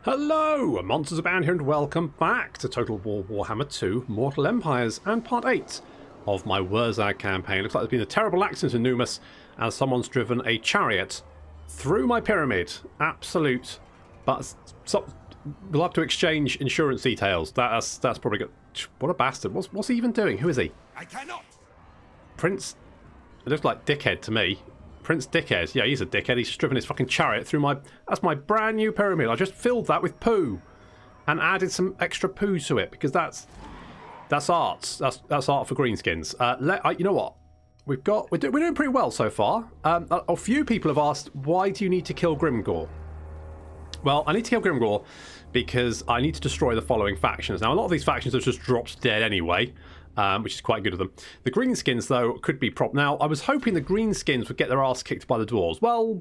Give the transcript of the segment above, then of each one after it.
Hello, MonstersAbound here and welcome back to Total War Warhammer 2 Mortal Empires and Part 8 of my Wurrzag campaign. Looks like there's been a terrible accident in Numas as someone's driven a chariot through my pyramid. Absolute. But we'll have to exchange insurance details. That's probably good. What a bastard. What's he even doing? Who is he? I cannot. Prince. It looks like Dickhead to me. Prince Dickhead. Yeah, he's a dickhead. He's just driven his fucking chariot through my... That's my brand new pyramid. I just filled that with poo. And added some extra poo to it. Because that's art. That's art for Greenskins. You know what? We're doing pretty well so far. A few people have asked, why do you need to kill Grimgor? Well, I need to kill Grimgor because I need to destroy the following factions. Now, a lot of these factions have just dropped dead anyway. Which is quite good of them. The Greenskins, though, could be Now, I was hoping the Greenskins would get their ass kicked by the Dwarves. Well,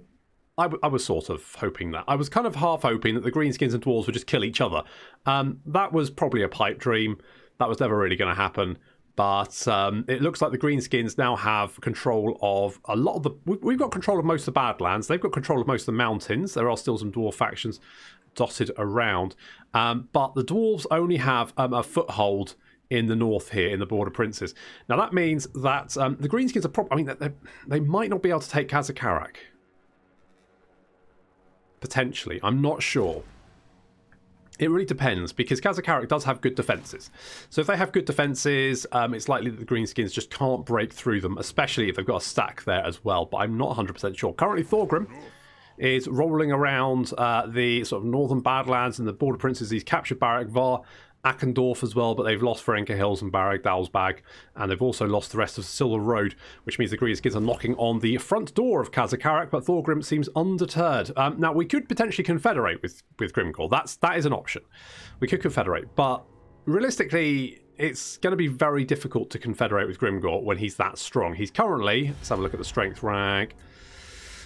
I was sort of hoping that. I was kind of half hoping that the Greenskins and Dwarves would just kill each other. That was probably a pipe dream. That was never really going to happen. But it looks like the Greenskins now have control of a lot of the... We've got control of most of the Badlands. They've got control of most of the mountains. There are still some Dwarf factions dotted around. But the Dwarves only have a foothold in the north here, in the Border Princes. Now that means that the Greenskins are they might not be able to take Kazakarak. Potentially. I'm not sure. It really depends, because Kazakarak does have good defences. So if they have good defences, it's likely that the Greenskins just can't break through them, especially if they've got a stack there as well, but I'm not 100% sure. Currently, Thorgrim is rolling around the sort of northern Badlands and the Border Princes. He's captured Barak Var, Akendorf as well, but they've lost Ferenca Hills and Barag Dalsbag, and they've also lost the rest of Silver Road, which means the Greenskins are knocking on the front door of Kazakarak, but Thorgrim seems undeterred. Now, we could potentially confederate with Grimgor. That is an option. We could confederate, but realistically, it's going to be very difficult to confederate with Grimgor when he's that strong. He's currently, let's have a look at the strength rank.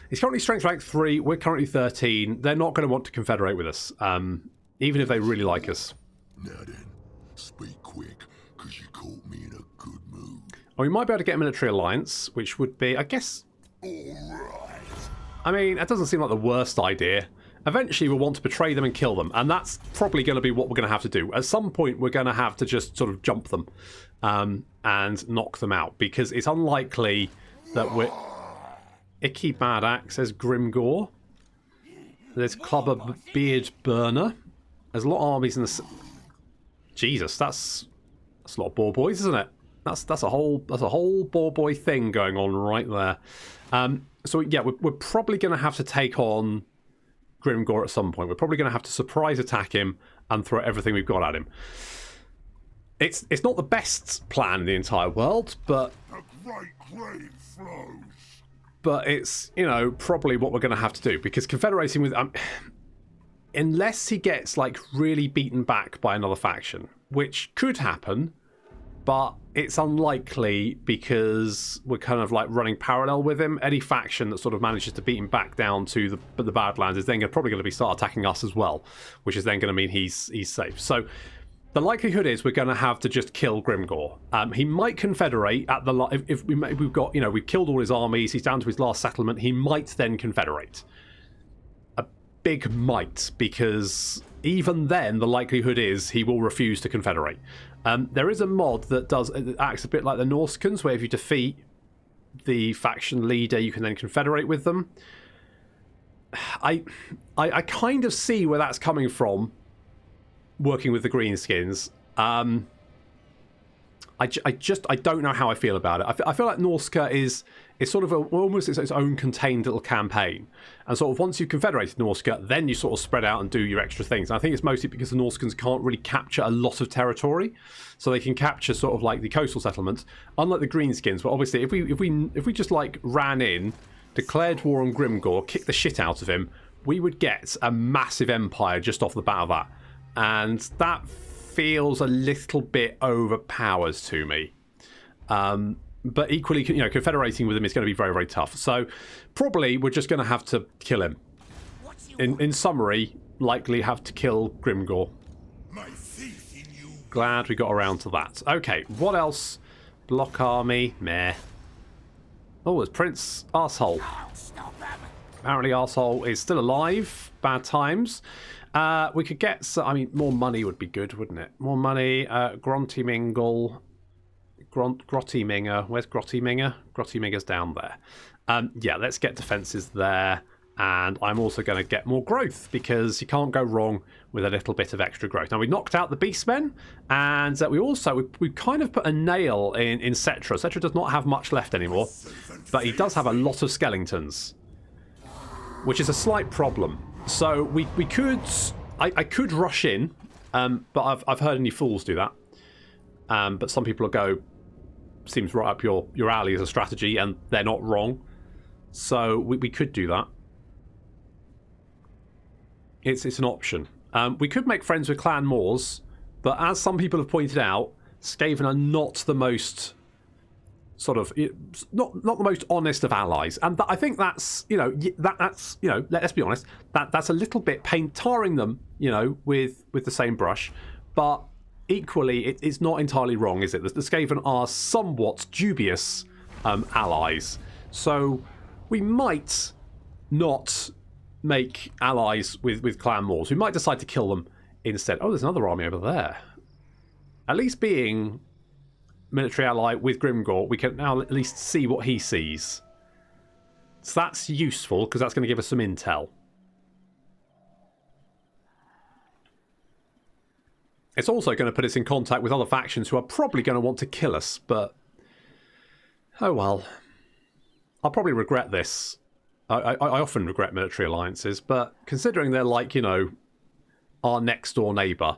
He's currently strength rank 3, we're currently 13. They're not going to want to confederate with us, even if they really like us. Now then, speak quick, because you caught me in a good mood. Well, we might be able to get a military alliance, which would be, I guess... Alright. I mean, that doesn't seem like the worst idea. Eventually, we'll want to betray them and kill them, and that's probably going to be what we're going to have to do. At some point, we're going to have to just sort of jump them and knock them out, because it's unlikely that we're... Icky Bad Axe says Grimgor. There's Clubber Beard Burner. There's a lot of armies in the... Jesus, that's a lot of boar boys, isn't it? That's a whole boar boy thing going on right there. So yeah, we're probably going to have to take on Grimgor at some point. We're probably going to have to surprise attack him and throw everything we've got at him. It's not the best plan in the entire world, but A great grave flows. but it's, you know, probably what we're going to have to do, because confederating with unless he gets like really beaten back by another faction, which could happen, but it's unlikely because we're kind of like running parallel with him. Any faction that sort of manages to beat him back down to the Badlands is then probably going to start attacking us as well, which is then going to mean he's safe. So the likelihood is we're going to have to just kill Grimgor. He might confederate at the if we've got, you know, we've killed all his armies, he's down to his last settlement. He might then confederate. Big might, because even then the likelihood is he will refuse to confederate. There is a mod that acts a bit like the Norskins, where if you defeat the faction leader you can then confederate with them. I kind of see where that's coming from, working with the Greenskins. I don't know how I feel about it. I feel like Norska is sort of almost its own contained little campaign. And sort of once you've confederated Norska, then you sort of spread out and do your extra things. And I think it's mostly because the Norskins can't really capture a lot of territory. So they can capture sort of like the coastal settlements. Unlike the Greenskins, but obviously if we just like ran in, declared war on Grimgor, kicked the shit out of him, we would get a massive empire just off the bat of that. And that feels a little bit overpowered to me. But equally, you know, confederating with him is going to be very, very tough. So probably we're just going to have to kill him. In summary, likely have to kill Grimgor. My faith in you. Glad we got around to that. Okay, what else? Block army, meh. Oh, there's Prince Arsehole. Stop him. Apparently Arsehole is still alive. Bad times. We could get, I mean, more money would be good, wouldn't it? More money. Grotty Mingle. Grotty Minger. Where's Grotty Minger? Grotty Minger's down there. Yeah, let's get defences there. And I'm also going to get more growth because you can't go wrong with a little bit of extra growth. Now, we knocked out the Beastmen, and we kind of put a nail in Cetra. Cetra does not have much left anymore, but he does have a lot of skeletons, which is a slight problem. So we could... I could rush in, but I've heard any fools do that. But some people will go, seems right up your alley as a strategy, and they're not wrong. So we could do that. It's an option. We could make friends with Clan Moors, but as some people have pointed out, Skaven are not the most sort of not the most honest of allies, and I think that's that's let's be honest, that's a little bit tarring them with the same brush, but equally it's not entirely wrong, is it? The Skaven are somewhat dubious allies, so we might not make allies with Clan Moors. We might decide to kill them instead. Oh, there's another army over there. At least being military ally with Grimgor, we can now at least see what he sees. So that's useful, because that's going to give us some intel. It's also going to put us in contact with other factions who are probably going to want to kill us, but... oh well. I'll probably regret this. I often regret military alliances, but considering they're like, our next door neighbour,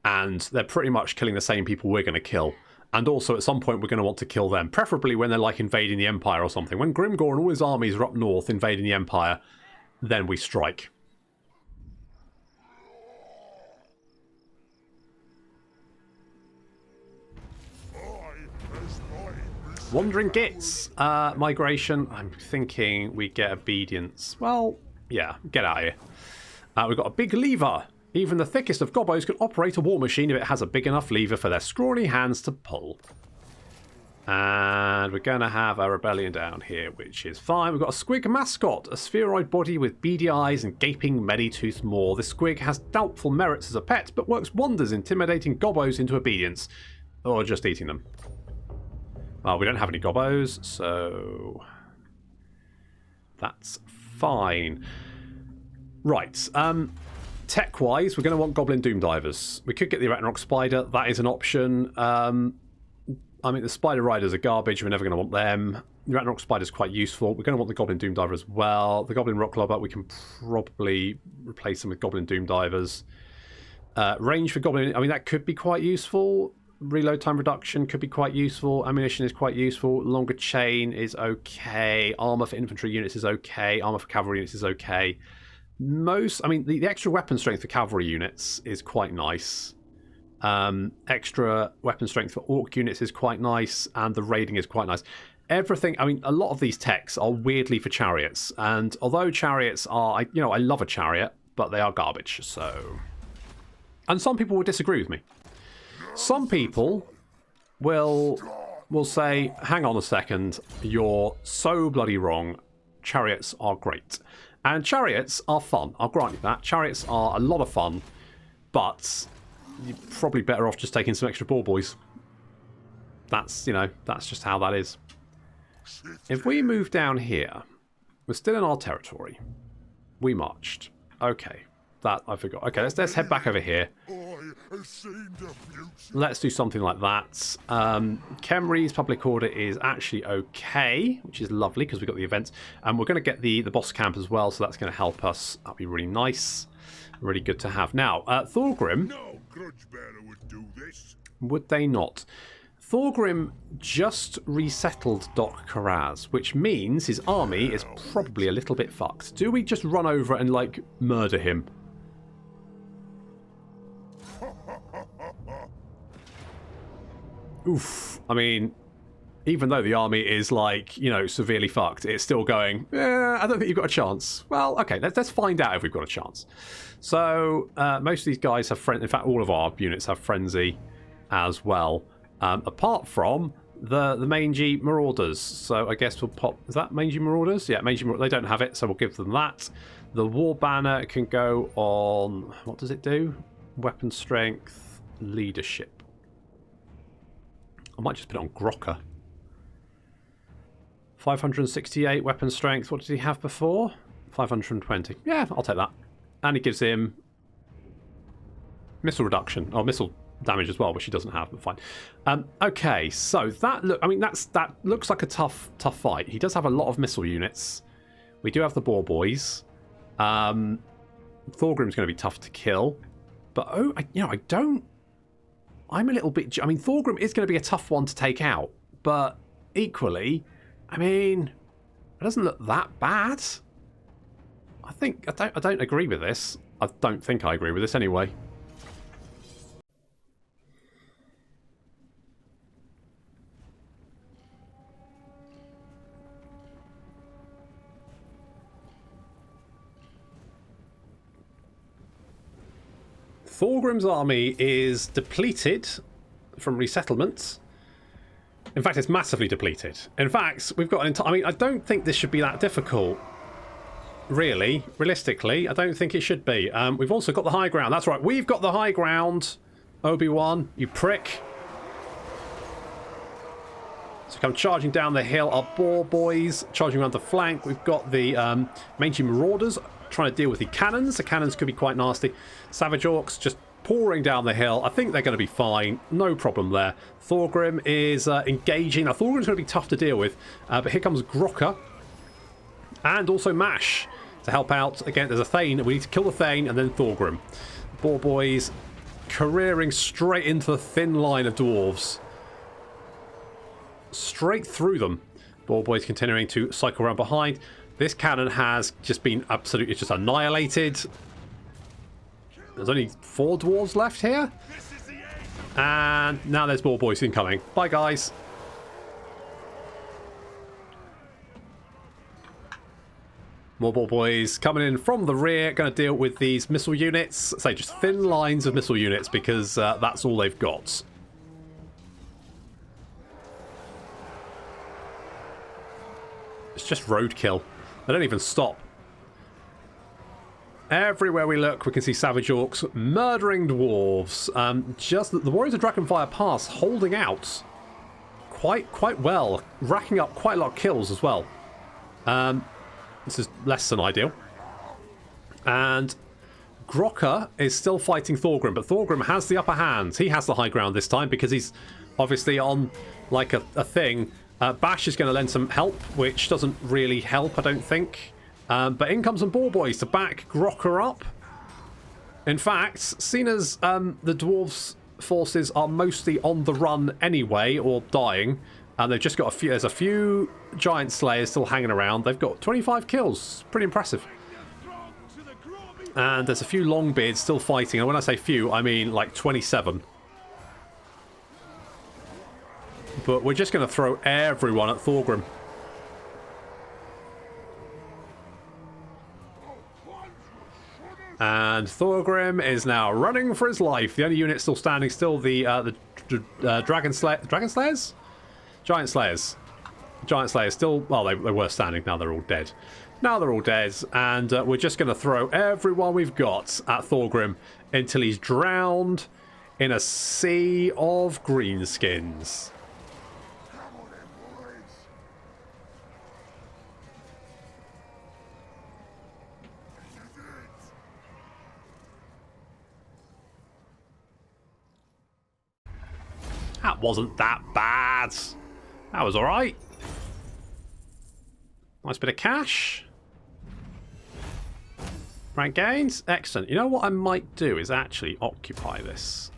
and they're pretty much killing the same people we're going to kill, and also at some point we're going to want to kill them, preferably when they're like invading the Empire or something. When Grimgor and all his armies are up north invading the Empire, then we strike. Wandering Gits. Migration. I'm thinking we get obedience. Well, yeah, get out of here. We've got a big lever. Even the thickest of gobbos can operate a war machine if it has a big enough lever for their scrawny hands to pull. And we're going to have a rebellion down here, which is fine. We've got a squig mascot, a spheroid body with beady eyes and gaping many-toothed maw. This squig has doubtful merits as a pet, but works wonders intimidating gobbos into obedience. Or just eating them. Well, we don't have any gobbos, so that's fine. Right, tech-wise, we're going to want Goblin Doom Divers. We could get the Arachnarok Spider. That is an option. I mean, the Spider Riders are garbage. We're never going to want them. The Arachnarok Spider is quite useful. We're going to want the Goblin Doom Diver as well. The Goblin Rock Lobber, we can probably replace them with Goblin Doom Divers. Range for Goblin, I mean, that could be quite useful. Reload time reduction could be quite useful. Ammunition is quite useful. Longer chain is okay. Armor for infantry units is okay. Armor for cavalry units is okay. The extra weapon strength for cavalry units is quite nice. Extra weapon strength for orc units is quite nice, and the raiding is quite nice. Everything, I mean, a lot of these techs are weirdly for chariots, and although chariots are, I love a chariot, but they are garbage, so... And some people will disagree with me. Some people will say, hang on a second, you're so bloody wrong. Chariots are great. And chariots are fun, I'll grant you that. Chariots are a lot of fun, but you're probably better off just taking some extra ball boys. That's just how that is. If we move down here, we're still in our territory. We marched. Okay, that I forgot. Okay, let's head back over here. Let's do something like that. Khemri's public order is actually okay, which is lovely because we've got the events. And we're going to get the boss camp as well, so that's going to help us. That'll be really nice. Really good to have. Now, Thorgrim... No grudge bearer would do this. Would they not? Thorgrim just resettled Doc Karaz, which means his army is probably a little bit fucked. Do we just run over and, like, murder him? Oof. I mean, even though the army is, like, severely fucked, it's still going, I don't think you've got a chance. Well, okay, let's find out if we've got a chance. So, most of these guys have in fact, all of our units have Frenzy as well. Apart from the mangy marauders. So I guess we'll pop. Is that mangy marauders? Yeah, mangy marauders. They don't have it, so we'll give them that. The war banner can go on. What does it do? Weapon strength, leadership. I might just put it on Grocker. 568 weapon strength. What did he have before? 520. Yeah, I'll take that. And it gives him missile reduction, or missile damage as well, which he doesn't have, but fine. Okay, so that that looks like a tough fight. He does have a lot of missile units. We do have the boar boys. Thorgrim's going to be tough to kill, but I'm a little bit. I mean, Thorgrim is going to be a tough one to take out, but equally, I mean, it doesn't look that bad. I don't agree with this. I don't think I agree with this anyway. Thorgrim's army is depleted from resettlements. In fact, it's massively depleted. In fact, we've got an entire... I mean, I don't think this should be that difficult. Really, realistically, I don't think it should be. We've also got the high ground. That's right, we've got the high ground. Obi-Wan, you prick. So come charging down the hill. Our boar boys charging around the flank. We've got the mangy marauders trying to deal with the cannons. The cannons could be quite nasty. Savage orcs just pouring down the hill. I think they're going to be fine. No problem there. Thorgrim is engaging. Now, Thorgrim's going to be tough to deal with. But here comes Grocker. And also Mash to help out. Again, there's a Thane. We need to kill the Thane and then Thorgrim. Boar boys careering straight into the thin line of dwarves. Straight through them. Boar boys continuing to cycle around behind. This cannon has just been absolutely just annihilated. There's only 4 dwarves left here. And now there's boar boys incoming. Bye, guys. More boar boys coming in from the rear. Going to deal with these missile units. Say just thin lines of missile units because that's all they've got. It's just roadkill. They don't even stop. Everywhere we look, we can see Savage Orcs murdering dwarves. Just the Warriors of Dragonfire Pass holding out quite well, racking up quite a lot of kills as well. This is less than ideal. And Grocker is still fighting Thorgrim, but Thorgrim has the upper hand. He has the high ground this time because he's obviously on like a thing. Bash is going to lend some help, which doesn't really help, I don't think. But in comes some boar boys to back Grocker up. In fact, seeing as the dwarves' forces are mostly on the run anyway, or dying, and they've just got a few. There's a few giant slayers still hanging around. They've got 25 kills. Pretty impressive. And there's a few longbeards still fighting. And when I say few, I mean like 27. But we're just going to throw everyone at Thorgrim. And Thorgrim is now running for his life. The only unit still standing, still the Dragon Slayers? Giant Slayers. Giant Slayers still, well, they were standing. Now they're all dead. Now they're all dead. And we're just going to throw everyone we've got at Thorgrim until he's drowned in a sea of greenskins. That wasn't that bad. That was alright. Nice bit of cash. Rank gains. Excellent. You know what I might do is actually occupy this.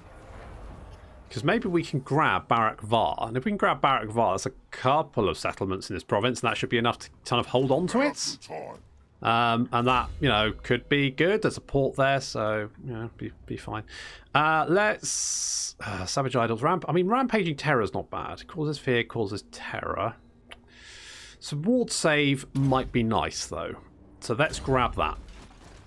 Because maybe we can grab Barak Var. And if we can grab Barak Var, there's a couple of settlements in this province, and that should be enough to kind of hold on to it. And that, you know, could be good. There's a port there, so, you know, be fine. Let's... Savage Idols. I mean, Rampaging Terror is not bad. Causes fear, causes terror. So ward save might be nice, though. So let's grab that.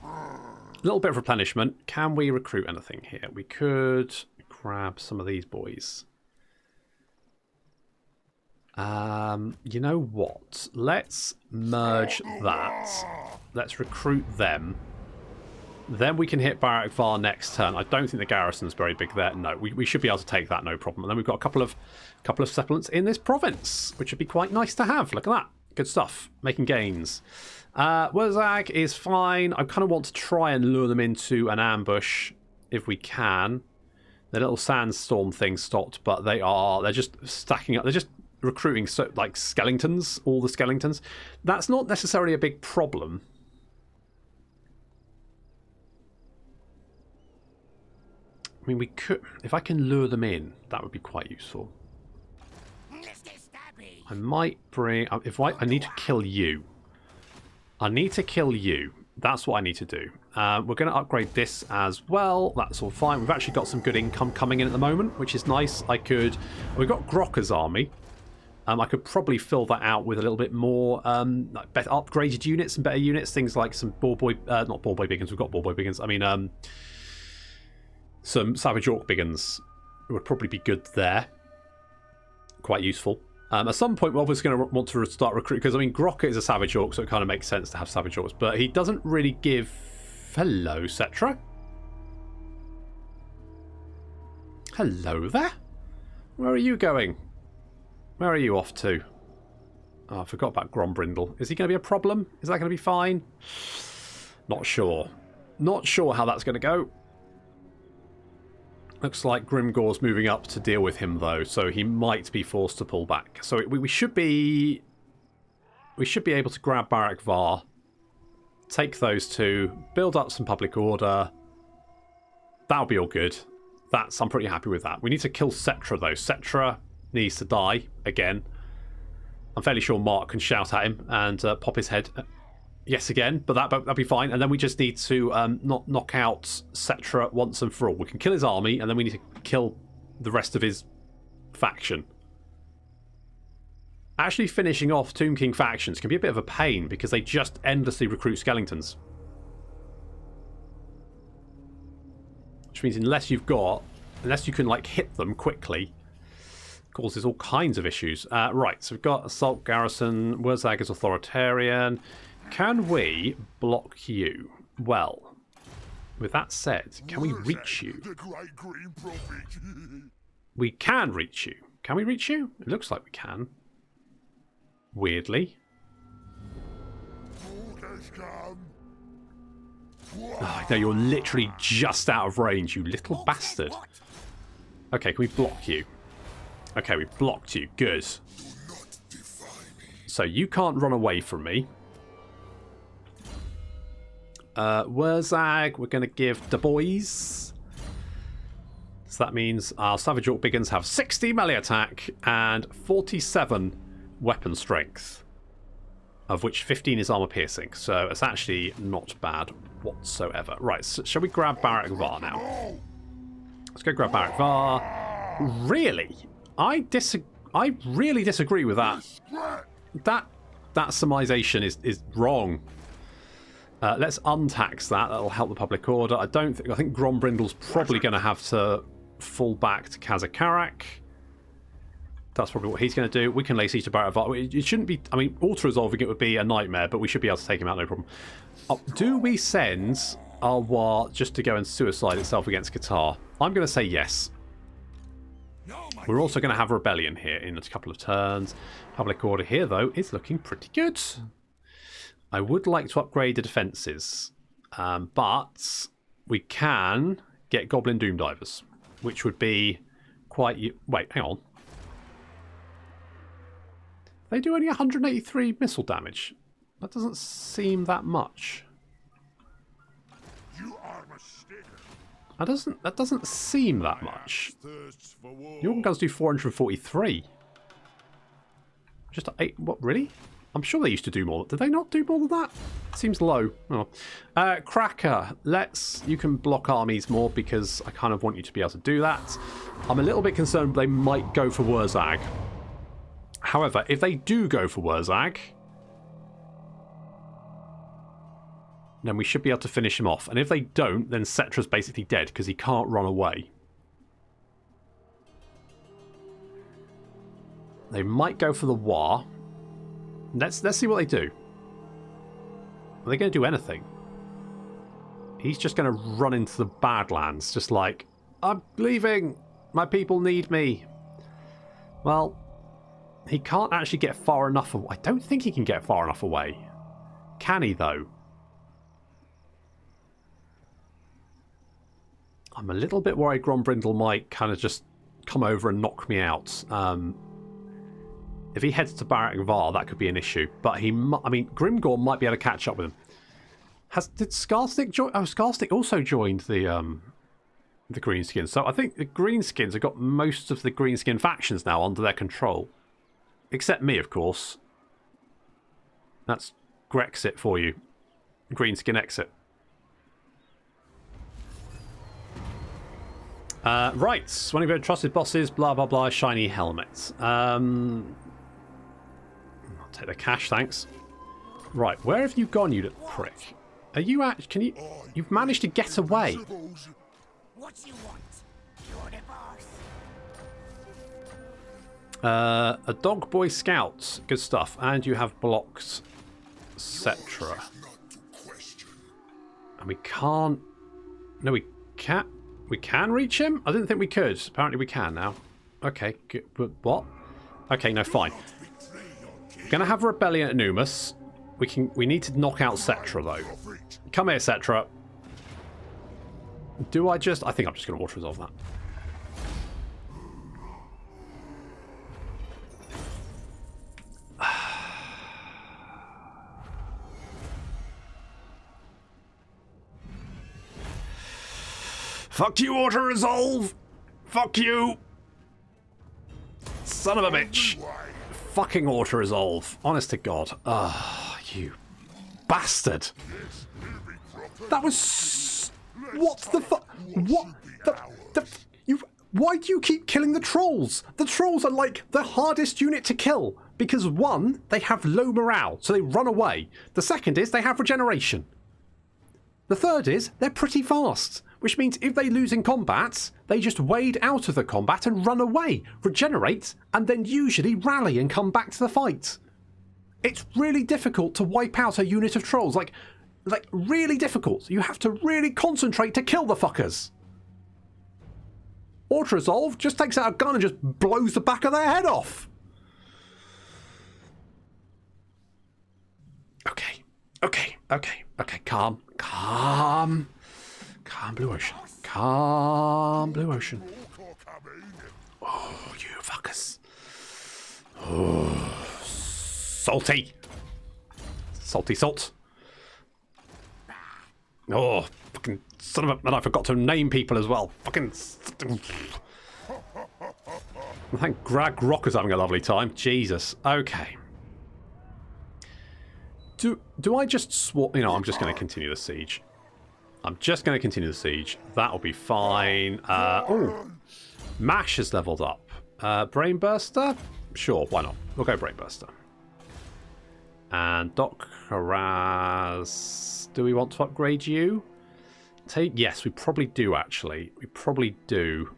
A little bit of replenishment. Can we recruit anything here? We could grab some of these boys. You know what? Let's merge that. Let's recruit them. Then we can hit Barak Var next turn. I don't think the garrison's very big there. No, we should be able to take that, no problem. And then we've got a couple of settlements in this province, which would be quite nice to have. Look at that. Good stuff. Making gains. Wurrzag is fine. I kind of want to try and lure them into an ambush if we can. The little sandstorm thing stopped, but they're just stacking up. They're just recruiting like skeletons, all the skeletons. That's not necessarily a big problem. I mean, we could, if I can lure them in, that would be quite useful. I might bring, I need to kill you. I need to kill you. That's what I need to do. We're going to upgrade this as well. That's all fine. We've actually got some good income coming in at the moment, which is nice. We've got Grocker's army. I could probably fill that out with a little bit more like better upgraded units and better units. Things like some not Ball Boy Biggins. We've got Ball Boy Biggins. I mean, some Savage Orc Biggins would probably be good there. Quite useful. At some point, we're obviously going to want to start recruiting, because, I mean, Grocker is a Savage Orc, so it kind of makes sense to have Savage Orcs, but he doesn't really give... Hello, Cetra. Hello there. Where are you going? Where are you off to? Oh, I forgot about Grombrindle. Is he going to be a problem? Is that going to be fine? Not sure. Not sure how that's going to go. Looks like Grimgor's moving up to deal with him, though, so he might be forced to pull back. So we should be able to grab Barak Var, take those two, build up some public order. That'll be all good. I'm pretty happy with that. We need to kill Cetra, though. Cetra needs to die again. I'm fairly sure Mark can shout at him and pop his head. Yes, again, but that'll be fine. And then we just need to not knock out Cetra once and for all. We can kill his army, and then we need to kill the rest of his faction. Actually finishing off Tomb King factions can be a bit of a pain, because they just endlessly recruit skeletons. Which means unless you can like hit them quickly, causes all kinds of issues. Right, so we've got Assault Garrison, Wurrzag is Authoritarian. Can we block you? Well, with that said, can we reach you? We can reach you. Can we reach you? It looks like we can. Weirdly. Oh, no, you're literally just out of range, you little bastard. Okay, can we block you? Okay, we blocked you. Good. So you can't run away from me. Wurrzag, we're going to give the boys. So that means our Savage Orc Biggins have 60 melee attack and 47 weapon strength, of which 15 is armor piercing. So it's actually not bad whatsoever. Right, so shall we grab Barak Var now? Let's go grab Barak Var. Really? I really disagree with that. That summarization is wrong. Let's untax that. That'll help the public order. I think Grombrindle's probably going to have to fall back to Kazakarak. That's probably what he's going to do. We can lay siege to Barak Var. It shouldn't be... I mean, auto-resolving it would be a nightmare, but we should be able to take him out, no problem. Do we send our war just to go and suicide itself against Qatar? I'm going to say yes. We're also going to have a rebellion here in a couple of turns. Public order here, though, is looking pretty good. I would like to upgrade the defences, but we can get Goblin Doom Divers, which would be quite... Wait, hang on. They do only 183 missile damage. That doesn't seem that much. That doesn't seem that much. Your guns do 443. Just 8. What, really? I'm sure they used to do more. Did they not do more than that? Seems low. Oh. Cracker, you can block armies more, because I kind of want you to be able to do that. I'm a little bit concerned they might go for Wurrzag. However, if they do go for Wurrzag, then we should be able to finish him off. And if they don't, then Cetra's basically dead, because he can't run away. They might go for the War. Let's see what they do. Are they going to do anything? He's just going to run into the Badlands, just like, I'm leaving. My people need me. Well, he can't actually get far enough away. I don't think he can get far enough away. Can he, though? I'm a little bit worried Grombrindle might kind of just come over and knock me out. If he heads to Barak Var, that could be an issue. But I mean, Grimgor might be able to catch up with him. Did Scarstick join? Oh, Scarstick also joined the Greenskins. So I think the Greenskins have got most of the Greenskin factions now under their control. Except me, of course. That's Grexit for you. Greenskin exit. Right. One of your trusted bosses, blah, blah, blah, shiny helmets. I'll take the cash, thanks. Right, where have you gone, you little prick? Are you at... Can you... You've managed to get away. What you want? You're the boss. A dog boy scout. Good stuff. And you have blocked, etc. And we can't... No, we can't... We can reach him? I didn't think we could. Apparently we can now. Okay, good. But what? Okay, no, fine. We're going to have a rebellion at Numus. We need to knock out Cetra, though. Come here, Cetra. Do I just... I think I'm just going to auto-resolve that. Fuck you, auto-resolve! Fuck you! Son of a bitch! Fucking auto-resolve. Honest to God. Ah, you bastard! That was... What the fuck? What the... You... Why do you keep killing the trolls? The trolls are like the hardest unit to kill. Because one, they have low morale, so they run away. The second is they have regeneration. The third is they're pretty fast. Which means if they lose in combat, they just wade out of the combat and run away, regenerate, and then usually rally and come back to the fight. It's really difficult to wipe out a unit of trolls. Like really difficult. You have to really concentrate to kill the fuckers. Auto-resolve just takes out a gun and just blows the back of their head off. Okay, calm. Calm, Blue Ocean. Calm, Blue Ocean. Oh, you fuckers. Oh, salty. Salty salt. Oh, fucking son of a... And I forgot to name people as well. Fucking... I think Grag Rock is having a lovely time. Jesus. Okay. Do I just swap... You know, I'm just going to continue the siege. That'll be fine. Oh, Mash has leveled up. Brainburster? Sure, why not? We'll go Brainburster. And Doc Haraz. Do we want to upgrade you? Yes, we probably do, actually. We probably do.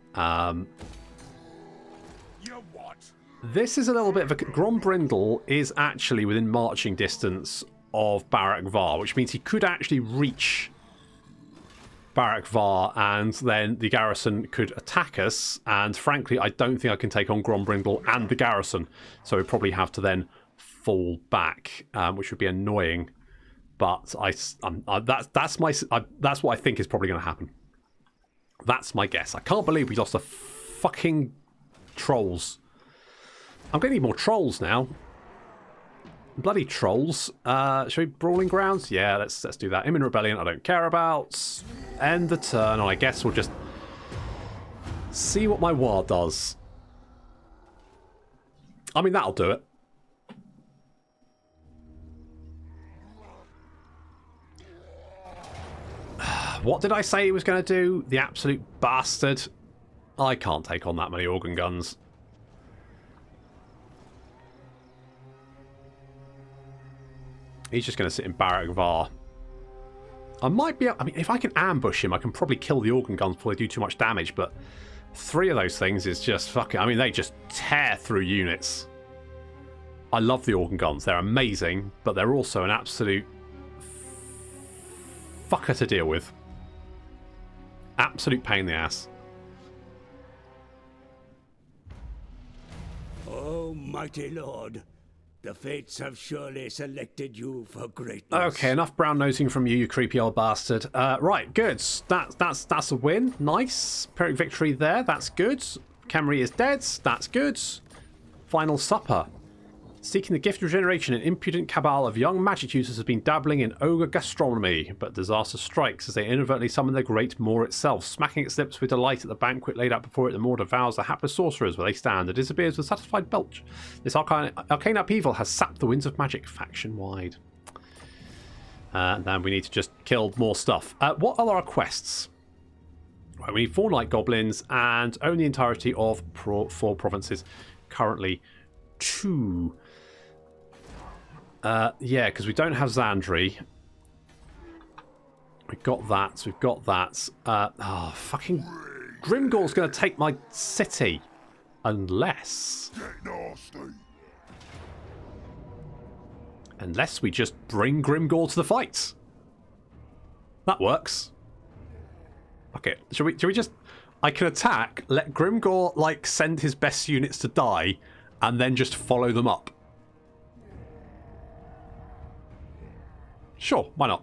This is a little bit of a... Grombrindle is actually within marching distance of Barak Var, which means he could actually reach Barak Var, and then the garrison could attack us. And frankly, I don't think I can take on Grombrindle and the garrison, so we probably have to then fall back, which would be annoying. But that's what I think is probably going to happen. That's my guess. I can't believe we lost the fucking trolls. I'm going to need more trolls now. Bloody trolls. Should we Brawling Grounds? Yeah, let's do that. Imminent Rebellion, I don't care about. End the turn, and I guess we'll just see what my war does. I mean, that'll do it. What did I say he was going to do? The absolute bastard. I can't take on that many organ guns. He's just going to sit in Barak Var. I might be... I mean, if I can ambush him, I can probably kill the organ guns before they do too much damage, but 3 of those things is just fucking... I mean, they just tear through units. I love the organ guns. They're amazing, but they're also an absolute fucker to deal with. Absolute pain in the ass. Oh, mighty lord, the fates have surely selected you for greatness. Okay, enough brown nosing from you, you creepy old bastard. Right, good. That's a win. Nice. Pyrrhic victory there. That's good. Camry is dead. That's good. Final supper. Seeking the gift of regeneration, an impudent cabal of young magic users has been dabbling in ogre gastronomy, but disaster strikes as they inadvertently summon the great Moor itself. Smacking its lips with delight at the banquet laid out before it, the Moor devours the hapless sorcerers where they stand and disappears with a satisfied belch. This arcane upheaval has sapped the winds of magic faction-wide. Then we need to just kill more stuff. What are our quests? Right, we need 4 night goblins and own the entirety of 4 provinces. Currently 2. Yeah, because we don't have Xandri. We've got that. We've got that. Fucking Grimgor's going to take my city. Unless we just bring Grimgor to the fight. That works. Okay, should we just... I can attack, let Grimgor, like, send his best units to die, and then just follow them up. Sure, why not?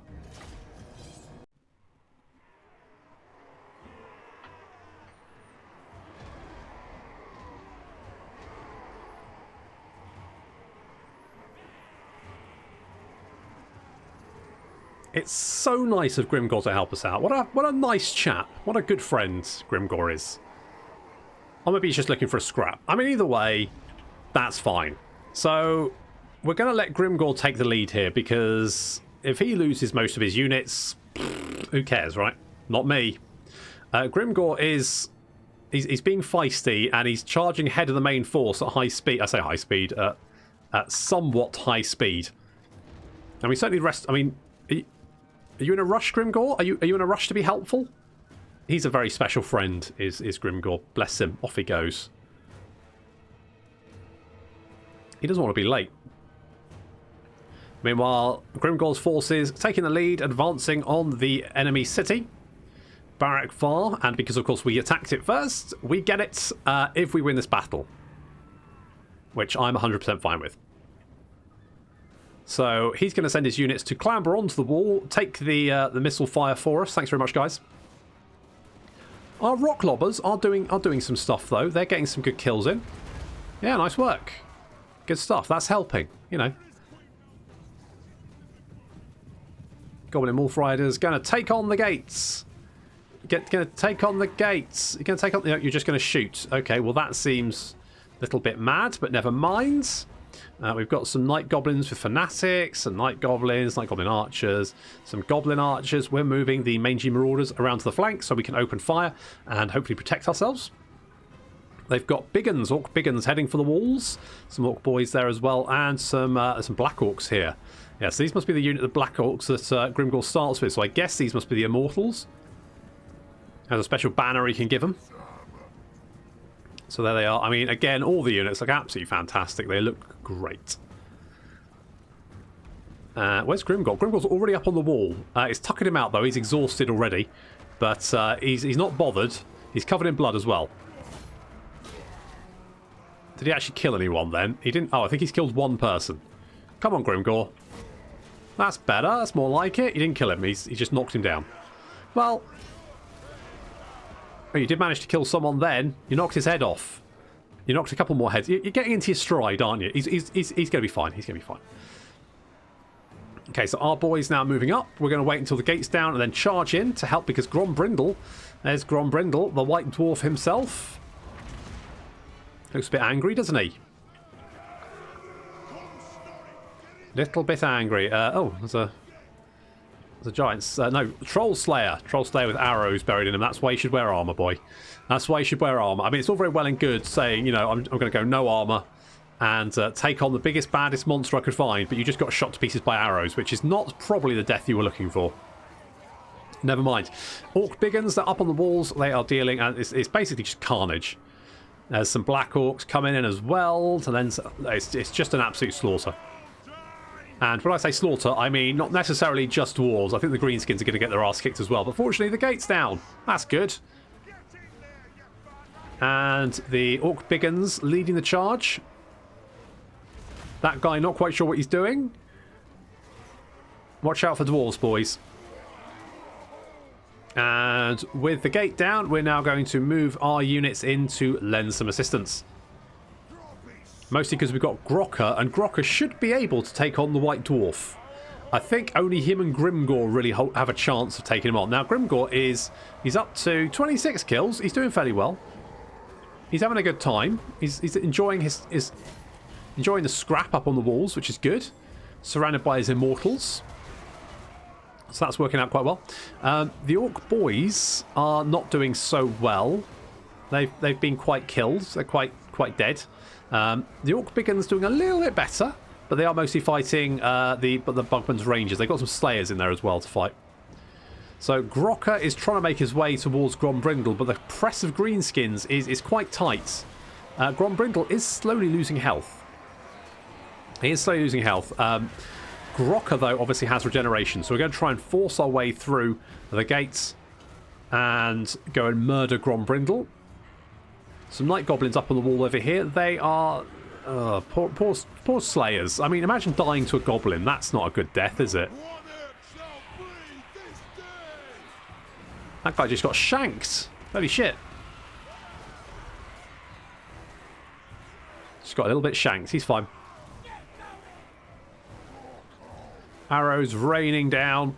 It's so nice of Grimgor to help us out. What a nice chap. What a good friend Grimgor is. Or maybe he's just looking for a scrap. I mean, either way, that's fine. So, we're going to let Grimgor take the lead here, because if he loses most of his units, who cares, right? Not me. Grimgor is... He's being feisty, and he's charging ahead of the main force at high speed. I say high speed. At somewhat high speed. And we certainly rest... I mean... Are you in a rush, Grimgor? Are you in a rush to be helpful? He's a very special friend, is Grimgor. Bless him. Off he goes. He doesn't want to be late. Meanwhile, Grimgor's forces taking the lead, advancing on the enemy city, Barak Var, and because of course we attacked it first, we get it if we win this battle, which I'm 100% fine with. So he's going to send his units to clamber onto the wall, take the missile fire for us. Thanks very much, guys. Our rock lobbers are doing some stuff though. They're getting some good kills in. Yeah, nice work. Good stuff. That's helping, you know. Goblin Wolf Riders going to take on the gates. Going to take on the gates. You're going to take on... No, you're just going to shoot. Okay, well that seems a little bit mad, but never mind. We've got some Night Goblins with Fanatics, some Night Goblins, Night Goblin Archers, some Goblin Archers. We're moving the Mangy Marauders around to the flank so we can open fire and hopefully protect ourselves. They've got Biggins, Orc Biggins heading for the walls. Some Orc Boys there as well, and some Black Orcs here. Yeah, so these must be the unit of Black Orcs that Grimgor starts with, so I guess these must be the Immortulz. Has a special banner he can give them. So there they are. I mean, again, all the units look absolutely fantastic. They look great. Where's Grimgor? Grimgor's already up on the wall. It's tucking him out, though. He's exhausted already. But he's not bothered. He's covered in blood as well. Did he actually kill anyone then? He didn't... Oh, I think he's killed one person. Come on, Grimgor. That's better. That's more like it. He didn't kill him. He just knocked him down. Well... Oh, you did manage to kill someone then. You knocked his head off. You knocked a couple more heads. You're getting into your stride, aren't you? He's going to be fine. He's going to be fine. Okay, so our boy's now moving up. We're going to wait until the gate's down and then charge in to help because Grombrindle... There's Grombrindle, the White Dwarf himself. Looks a bit angry, doesn't he? Little bit angry. Oh, there's a giant... no, Troll Slayer. Troll Slayer with arrows buried in him. That's why you should wear armour, boy. That's why you should wear armour. I mean, it's all very well and good saying, you know, I'm going to go no armour and take on the biggest, baddest monster I could find, but you just got shot to pieces by arrows, which is not probably the death you were looking for. Never mind. Orc Biggins, they're up on the walls. They are dealing... and it's basically just carnage. There's some Black Orcs coming in as well. And then it's just an absolute slaughter. And when I say slaughter, I mean not necessarily just dwarves. I think the Greenskins are going to get their ass kicked as well. But fortunately, the gate's down. That's good. And the Orc Biggins leading the charge. That guy not quite sure what he's doing. Watch out for dwarves, boys. And with the gate down, we're now going to move our units in to lend some assistance. Mostly because we've got Grocker, and Grocker should be able to take on the White Dwarf. I think only him and Grimgor really have a chance of taking him on. Now, Grimgor he's up to 26 kills. He's doing fairly well. He's having a good time. He's enjoying enjoying the scrap up on the walls, which is good. Surrounded by his Immortulz. So that's working out quite well. The Orc boys are not doing so well. They've been quite killed. They're quite dead. The Orc Biggin's doing a little bit better, but they are mostly fighting the Bugman's Rangers. They've got some Slayers in there as well to fight. So Grocker is trying to make his way towards Grombrindle, but the press of Greenskins is quite tight. Grombrindle is slowly losing health. He is slowly losing health. Grocker, though, obviously has regeneration, so we're going to try and force our way through the gates and go and murder Grombrindle. Some Night Goblins up on the wall over here. They are poor Slayers. I mean, imagine dying to a Goblin. That's not a good death, is it? That guy just got shanked. Holy shit. Just got a little bit shanked. He's fine. Arrows raining down.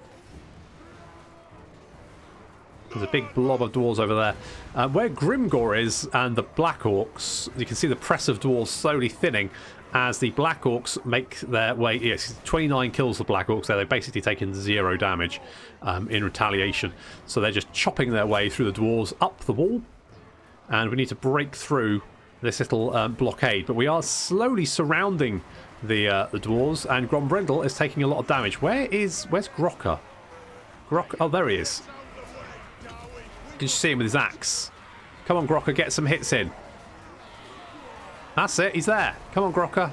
There's a big blob of dwarves over there. Where Grimgor is and the Black Orcs, you can see the press of dwarves slowly thinning as the Black Orcs make their way. Yes, 29 kills the Black Orcs there. They've basically taken 0 damage in retaliation. So they're just chopping their way through the dwarves up the wall. And we need to break through this little blockade. But we are slowly surrounding the dwarves, and Grombrindle is taking a lot of damage. Where's Grocker? Oh, there he is. You can see him with his axe. Come on, Grocker, get some hits in. That's it, he's there. Come on, Grocker.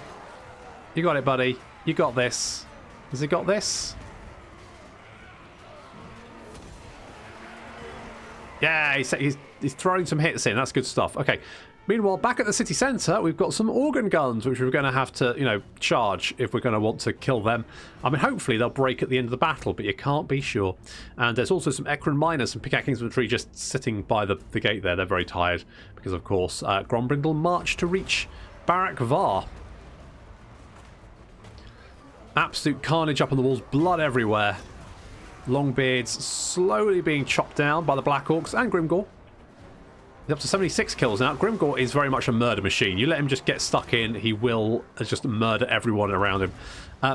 You got it, buddy. You got this. Has he got this? Yeah, he's throwing some hits in. That's good stuff. Okay. Meanwhile, back at the city centre, we've got some organ guns, which we're going to have to, charge if we're going to want to kill them. I mean, hopefully they'll break at the end of the battle, but you can't be sure. And there's also some Ekron miners, some pickaxe infantry just sitting by the gate there. They're very tired because, of course, Grombrindle marched to reach Barak Var. Absolute carnage up on the walls, blood everywhere. Longbeards slowly being chopped down by the Black Orcs and Grimgor. He's up to 76 kills now. Grimgor is very much a murder machine. You let him just get stuck in, he will just murder everyone around him.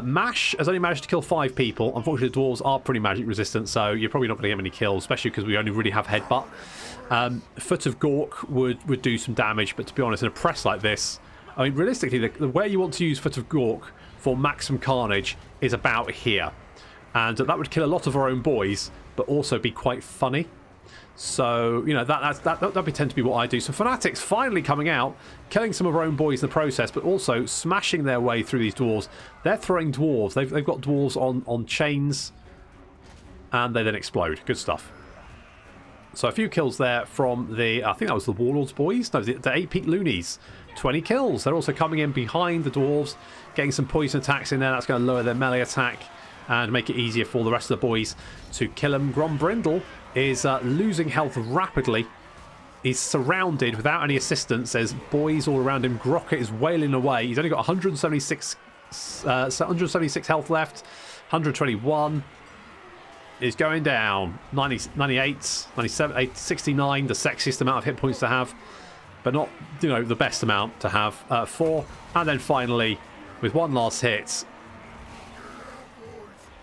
Mash has only managed to kill 5 people. Unfortunately, the dwarves are pretty magic resistant, so you're probably not going to get many kills, especially because we only really have Headbutt. Foot of Gork would do some damage, but to be honest, in a press like this, I mean, realistically, the way you want to use Foot of Gork for maximum carnage is about here. And that would kill a lot of our own boys, but also be quite funny. So, that would tend to be what I do. So Fanatics finally coming out, killing some of our own boys in the process, but also smashing their way through these dwarves. They're throwing dwarves. They've got dwarves on chains, and they then explode. Good stuff. So a few kills there from I think that was the Warlord's boys. No, the 8 Peak Loonies. 20 kills. They're also coming in behind the dwarves, getting some poison attacks in there. That's going to lower their melee attack and make it easier for the rest of the boys to kill them. Grombrindle is losing health rapidly. He's surrounded without any assistance. There's boys all around him. Grocker is wailing away. He's only got 176 health left. 121 is going down. 90, 98, 97, 69. The sexiest amount of hit points to have, but not, the best amount to have. 4. And then finally, with one last hit,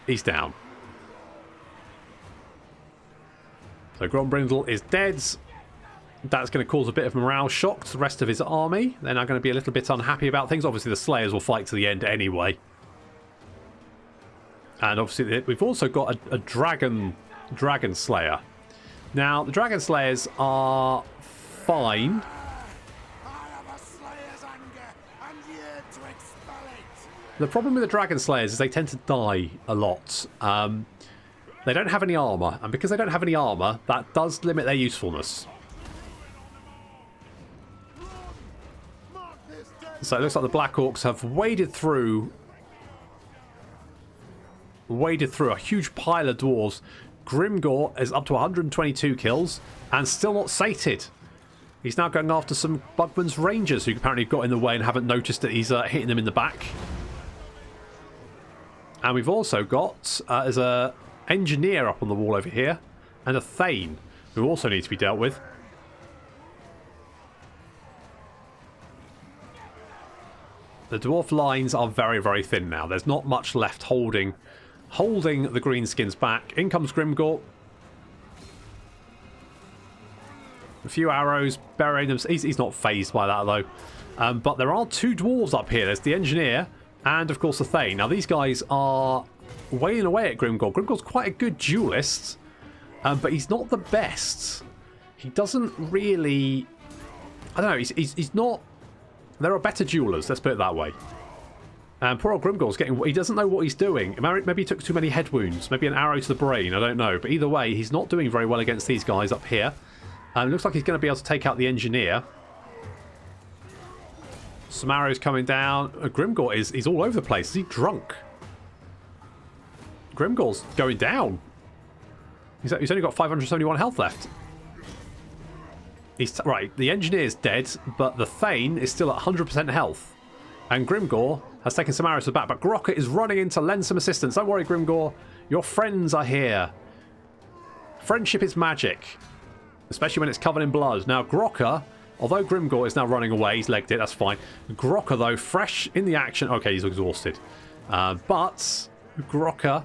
he's down. So Grombrindle is dead. That's going to cause a bit of morale shock to the rest of his army. They're now going to be a little bit unhappy about things. Obviously, the Slayers will fight to the end anyway. And obviously, we've also got a Dragon Slayer. Now, the Dragon Slayers are fine. The problem with the Dragon Slayers is they tend to die a lot. They don't have any armour, and because they don't have any armour, that does limit their usefulness. So it looks like the Black Orcs have waded through a huge pile of dwarves. Grimgor is up to 122 kills and still not sated. He's now going after some Bugman's Rangers who apparently got in the way and haven't noticed that he's hitting them in the back. And we've also got there's a Engineer up on the wall over here and a Thane who also need to be dealt with. The dwarf lines are very, very thin now. There's not much left holding the Greenskins back. In comes Grimgor. A few arrows burying them. He's not phased by that though. But there are two dwarves up here. There's the Engineer and of course the Thane. Now these guys are wailing away at Grimgor. Grimgor's quite a good duelist, but he's not the best. He doesn't really... I don't know. He's not... There are better duelers, let's put it that way. And poor old Grimgor's getting... He doesn't know what he's doing. Maybe he took too many head wounds. Maybe an arrow to the brain. I don't know. But either way, he's not doing very well against these guys up here. Looks like he's going to be able to take out the Engineer. Some arrows coming down. Grimgor is all over the place. Is he drunk? Grimgor's going down. He's only got 571 health left. Right, the Engineer's dead, but the Thane is still at 100% health. And Grimgor has taken some arrows to the back, but Grokka is running in to lend some assistance. Don't worry, Grimgor. Your friends are here. Friendship is magic, especially when it's covered in blood. Now, Grokka, although Grimgor is now running away, he's legged it, that's fine. Grokka, though, fresh in the action. Okay, he's exhausted. But Grokka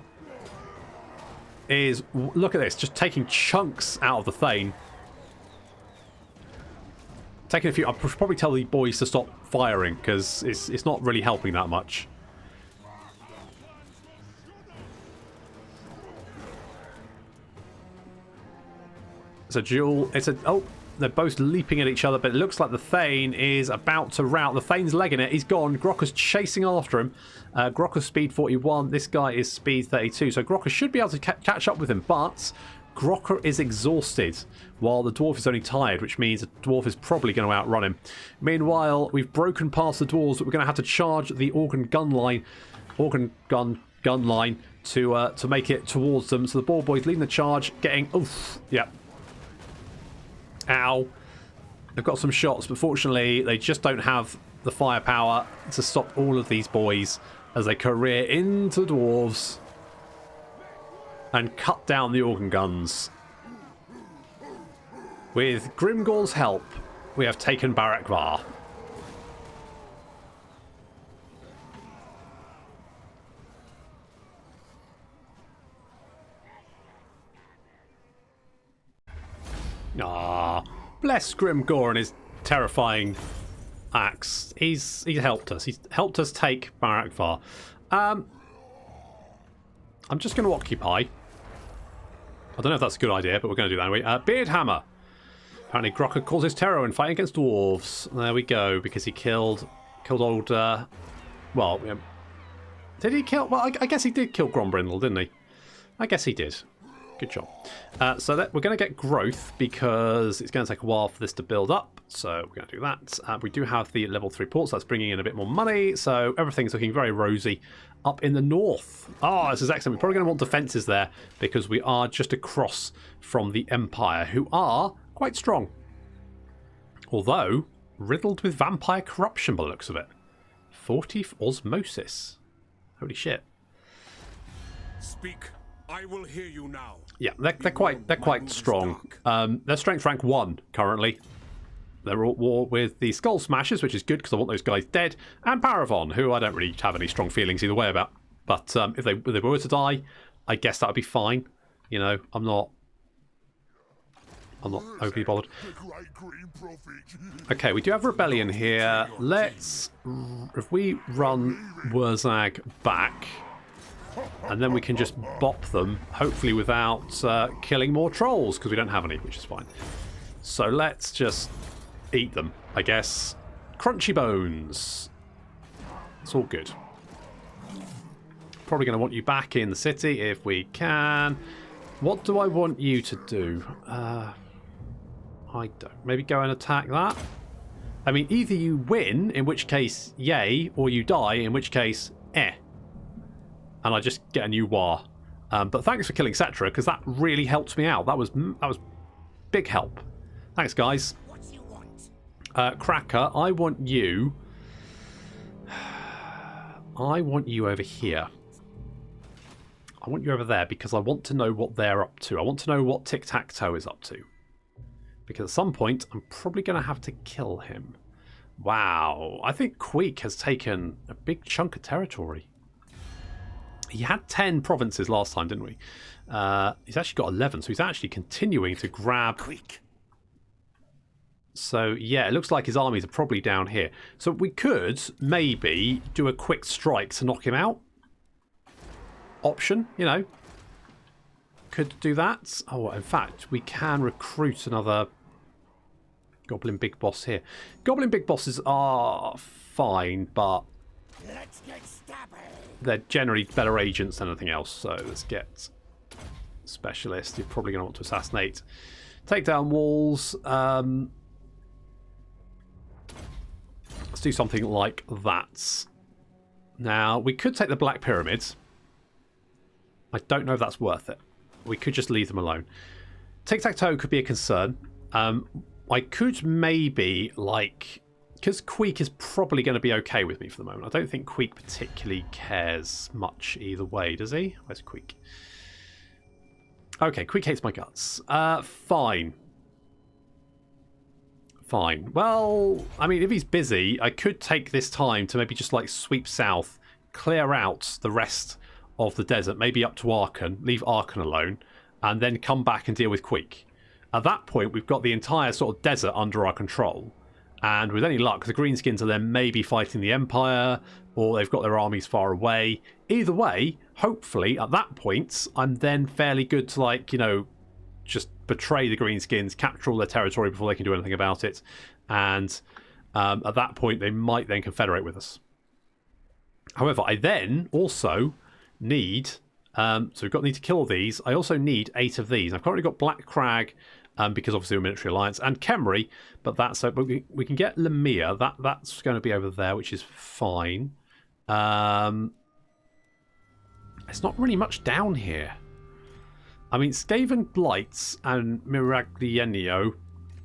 is, look at this, just taking chunks out of the Thane. Taking a few... I'll probably tell the boys to stop firing, because it's not really helping that much. It's a duel. It's a... Oh, they're both leaping at each other, but it looks like the Thane is about to rout. The Thane's legging it. He's gone. Grokka's chasing after him. Grokka's speed 41. This guy is speed 32. So Grokka should be able to catch up with him, but... Grokka is exhausted, while the dwarf is only tired, which means the dwarf is probably going to outrun him. Meanwhile, we've broken past the dwarves, but we're going to have to charge the organ gun line to make it towards them. So the ball boys leading the charge, getting... Oof, yep. Ow. They've got some shots, but fortunately, they just don't have the firepower to stop all of these boys as they career into the dwarves and cut down the organ guns. With Grimgor's help, we have taken Barakvar. Ah, bless Grimgor and his terrifying axe. He's helped us. He's helped us take Barakvar. I'm just going to occupy. I don't know if that's a good idea, but we're going to do that anyway. Beardhammer. Apparently Grokka causes terror in fighting against dwarves. There we go, because he killed old... well, did he kill... Well, I guess he did kill Grombrindle, didn't he? I guess he did. Good job. So we're going to get growth because it's going to take a while for this to build up. So we're going to do that. We do have the level 3 ports. That's bringing in a bit more money. So everything's looking very rosy up in the north. Oh, this is excellent. We're probably going to want defences there because we are just across from the Empire, who are quite strong. Although riddled with vampire corruption by the looks of it. 40 osmosis. Holy shit. Speak. I will hear you now. Yeah, they're quite strong. They're strength rank 1 currently. They're at war with the Skull Smashers, which is good because I want those guys dead, and Paravon, who I don't really have any strong feelings either way about. But if they were to die, I guess that would be fine. You know, I'm not overly bothered. Okay, we do have Rebellion here. Let's, if we run Wurrzag back, and then we can just bop them, hopefully without killing more trolls, because we don't have any, which is fine. So let's just eat them, I guess. Crunchy bones. It's all good. probably going to want you back in the city if we can. What do I want you to do? I don't. Maybe go and attack that. I mean, either you win, in which case, yay, or you die, in which case, eh. And I just get a new war. But thanks for killing Cetra, because that really helped me out. That was big help. Thanks, guys. What you want? Cracker, I want you... I want you over here. I want you over there because I want to know what they're up to. I want to know what Tic-Tac-Toe is up to. Because at some point, I'm probably going to have to kill him. Wow. I think Queek has taken a big chunk of territory. He had 10 provinces last time, didn't we? He's actually got 11, so he's actually continuing to grab... Quick. So, yeah, it looks like his armies are probably down here. So we could maybe do a quick strike to knock him out. Option, you know. Could do that. Oh, in fact, we can recruit another Goblin Big Boss here. Goblin Big Bosses are fine, but Let's get stubborn. they're generally better agents than anything else. So let's get Specialist. You're probably going to want to assassinate. Take down walls. Let's do something like that. Now, we could take the Black Pyramids. I don't know if that's worth it. We could just leave them alone. Tic-Tac-Toe could be a concern. I could maybe, like... Because Queek is probably going to be okay with me for the moment. I don't think Queek particularly cares much either way, does he? Where's Queek? Okay, Queek hates my guts. Fine. Fine. Well, I mean, if he's busy, I could take this time to maybe just, like, sweep south, clear out the rest of the desert, maybe up to Aachen, leave Aachen alone, and then come back and deal with Queek. At that point, we've got the entire sort of desert under our control. And with any luck, the Greenskins are then maybe fighting the Empire, or they've got their armies far away. Either way, hopefully, at that point, I'm then fairly good to, like, you know, just betray the Greenskins, capture all their territory before they can do anything about it. And at that point, they might then confederate with us. However, I then also need... so we've got need to kill these. I also need 8 of these. I've currently got Black Crag, because obviously we're a military alliance, and Khemri, but that's so. But we can get Lemire. That's going to be over there, which is fine. There's not really much down here. I mean, Skaven Blights and Miraglienio,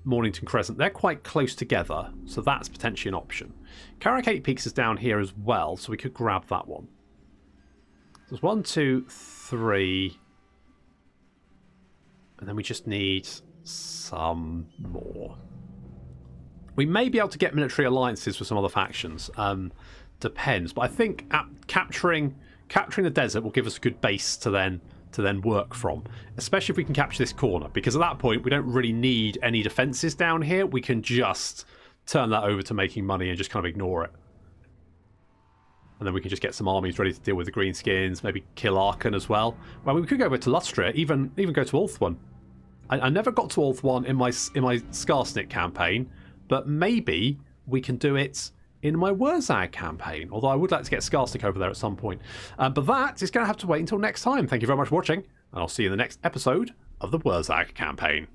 Mornington Crescent, they're quite close together, so that's potentially an option. Caracate Peaks is down here as well, so we could grab that one. There's 1, 2, 3, and then we just need some more. We may be able to get military alliances for some other factions. Depends, but I think capturing the desert will give us a good base to then work from, especially if we can capture this corner, because at that point we don't really need any defenses down here. We can just turn that over to making money and just kind of ignore it. And then we can just get some armies ready to deal with the Greenskins, maybe kill Aachen as well. Well, we could go over to Lustria, even go to Ulthuan. I never got to Ulthuan in my Skarsnik campaign, but maybe we can do it in my Wurrzag campaign, although I would like to get Skarsnik over there at some point. But that is going to have to wait until next time. Thank you very much for watching, and I'll see you in the next episode of the Wurrzag campaign.